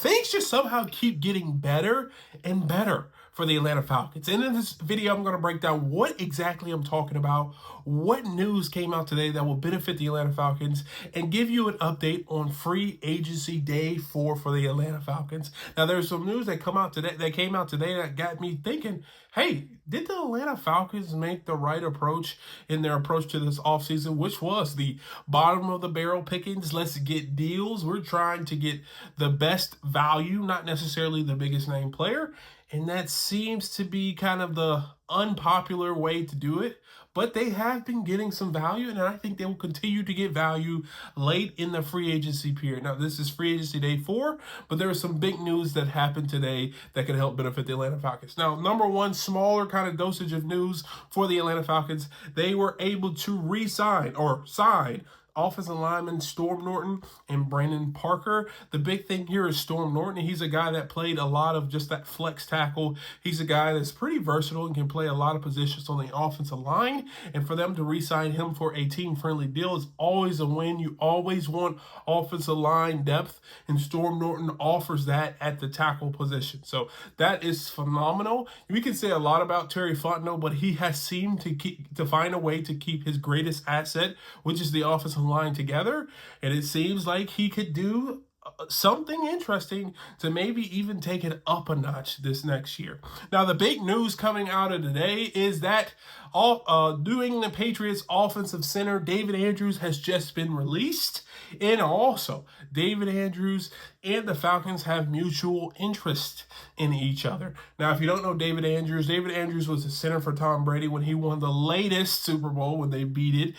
things just somehow keep getting better and better for the Atlanta Falcons. And in this video, I'm going to break down what exactly I'm talking about, what news came out today that will benefit the Atlanta Falcons, and give you an update on free agency day 4 for the Atlanta Falcons. Now, there's some news that came out today that got me thinking, hey, did the Atlanta Falcons make the right approach in their approach to this offseason, which was the bottom of the barrel pickings? Let's get deals. We're trying to get the best value, not necessarily the biggest name player. And that seems to be kind of the unpopular way to do it. But they have been getting some value, and I think they will continue to get value late in the free agency period. Now, this is free agency day 4, but there is some big news that happened today that could help benefit the Atlanta Falcons. Now, number one, smaller kind of dosage of news for the Atlanta Falcons. They were able to re-sign or sign offensive lineman Storm Norton and Brandon Parker. The big thing here is Storm Norton. He's a guy that played a lot of just that flex tackle. He's a guy that's pretty versatile and can play a lot of positions on the offensive line. And for them to re-sign him for a team-friendly deal is always a win. You always want offensive line depth, and Storm Norton offers that at the tackle position. So that is phenomenal. We can say a lot about Terry Fontenot, but he has seemed to find a way to keep his greatest asset, which is the offensive line, together, and it seems like he could do something interesting to maybe even take it up a notch this next year. Now, the big news coming out of today is that doing the Patriots offensive center David Andrews has just been released, and also David Andrews and the Falcons have mutual interest in each other. Now, if you don't know David Andrews was the center for Tom Brady when he won the latest Super Bowl when they defeated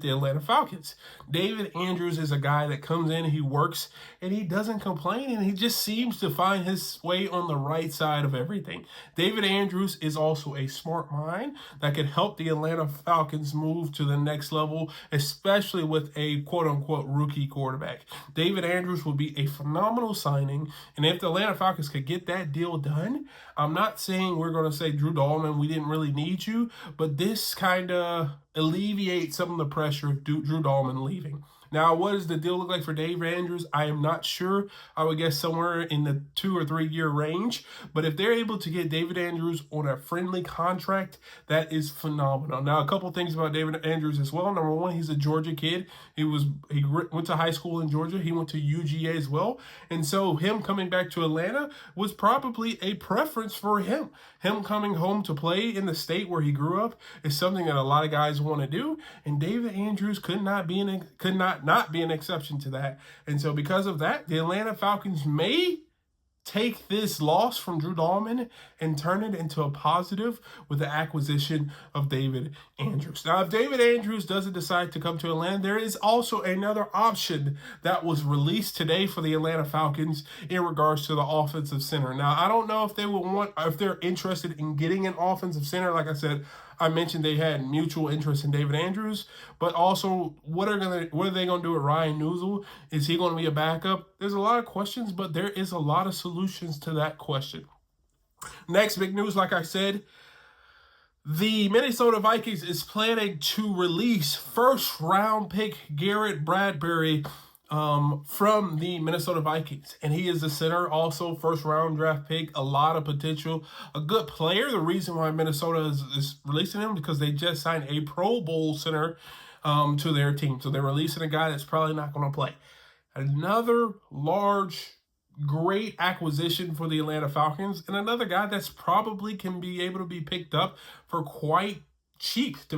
the Atlanta Falcons. David Andrews is a guy that comes in, he works, and he doesn't complain, and he just seems to find his way on the right side of everything. David Andrews is also a smart mind that could help the Atlanta Falcons move to the next level, especially with a quote-unquote rookie quarterback. David Andrews will be a phenomenal signing, and if the Atlanta Falcons could get that deal done, I'm not saying we're going to say, Drew Dalman, we didn't really need you, but this kind of alleviates some of the pressure of Drew Dalman leaving. Now, what does the deal look like for David Andrews? I am not sure. I would guess somewhere in the 2 or 3 year range. But if they're able to get David Andrews on a friendly contract, that is phenomenal. Now, a couple things about David Andrews as well. Number one, he's a Georgia kid. He went to high school in Georgia. He went to UGA as well. And so him coming back to Atlanta was probably a preference for him. Him coming home to play in the state where he grew up is something that a lot of guys want to do. And David Andrews could not be an exception to that. And so because of that, the Atlanta Falcons may take this loss from Drew Dalman and turn it into a positive with the acquisition of David Andrews. Now, if David Andrews doesn't decide to come to Atlanta, there is also another option that was released today for the Atlanta Falcons in regards to the offensive center. Now, I don't know if they're interested in getting an offensive center. Like I said, I mentioned they had mutual interest in David Andrews, but also what are they going to do with Ryan Newsel? Is he going to be a backup? There's a lot of questions, but there is a lot of solutions to that question. Next big news, like I said, the Minnesota Vikings is planning to release first-round pick Garrett Bradbury from the Minnesota Vikings. And he is the center, also first-round draft pick, a lot of potential, a good player. The reason why Minnesota is releasing him because they just signed a Pro Bowl center to their team. So they're releasing a guy that's probably not going to play. Another large, great acquisition for the Atlanta Falcons, and another guy that's probably can be able to be picked up for quite cheap, to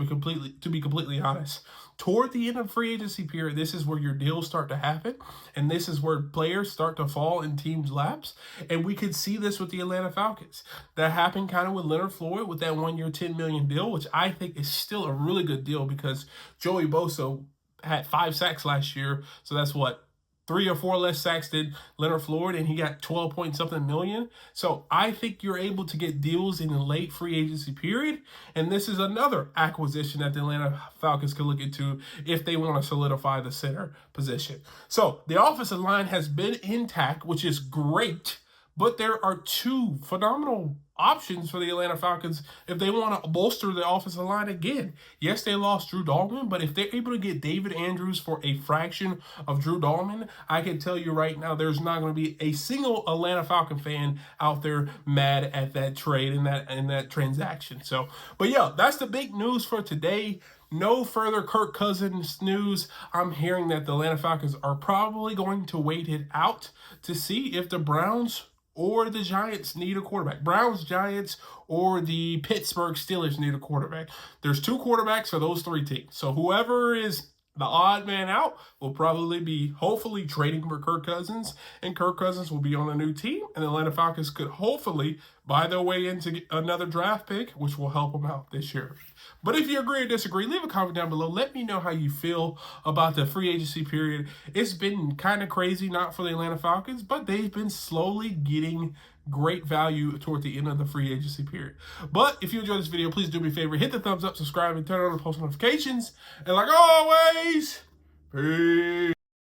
be completely honest. Toward the end of free agency period, this is where your deals start to happen, and this is where players start to fall in teams' laps. And we could see this with the Atlanta Falcons. That happened kind of with Leonard Floyd with that 1 year, $10 million deal, which I think is still a really good deal because Joey Bosa had 5 sacks last year, so that's what, 3 or 4 less sacks than Leonard Floyd, and he got 12 point something million. So I think you're able to get deals in the late free agency period. And this is another acquisition that the Atlanta Falcons could look into if they want to solidify the center position. So the offensive line has been intact, which is great. But there are two phenomenal options for the Atlanta Falcons if they want to bolster the offensive line again. Yes, they lost Drew Dalman, but if they're able to get David Andrews for a fraction of Drew Dalman, I can tell you right now there's not going to be a single Atlanta Falcon fan out there mad at that trade and that transaction. So, but yeah, that's the big news for today. No further Kirk Cousins news. I'm hearing that the Atlanta Falcons are probably going to wait it out to see if the Browns or the Giants need a quarterback. Browns, Giants, or the Pittsburgh Steelers need a quarterback. There's two quarterbacks for those three teams. So whoever is the odd man out will probably be hopefully trading for Kirk Cousins, and Kirk Cousins will be on a new team, and the Atlanta Falcons could hopefully buy their way into another draft pick, which will help them out this year. But if you agree or disagree, leave a comment down below. Let me know how you feel about the free agency period. It's been kind of crazy, not for the Atlanta Falcons, but they've been slowly getting great value toward the end of the free agency period. But if you enjoyed this video, please do me a favor, hit the thumbs up, subscribe, and turn on the post notifications. And like always, peace.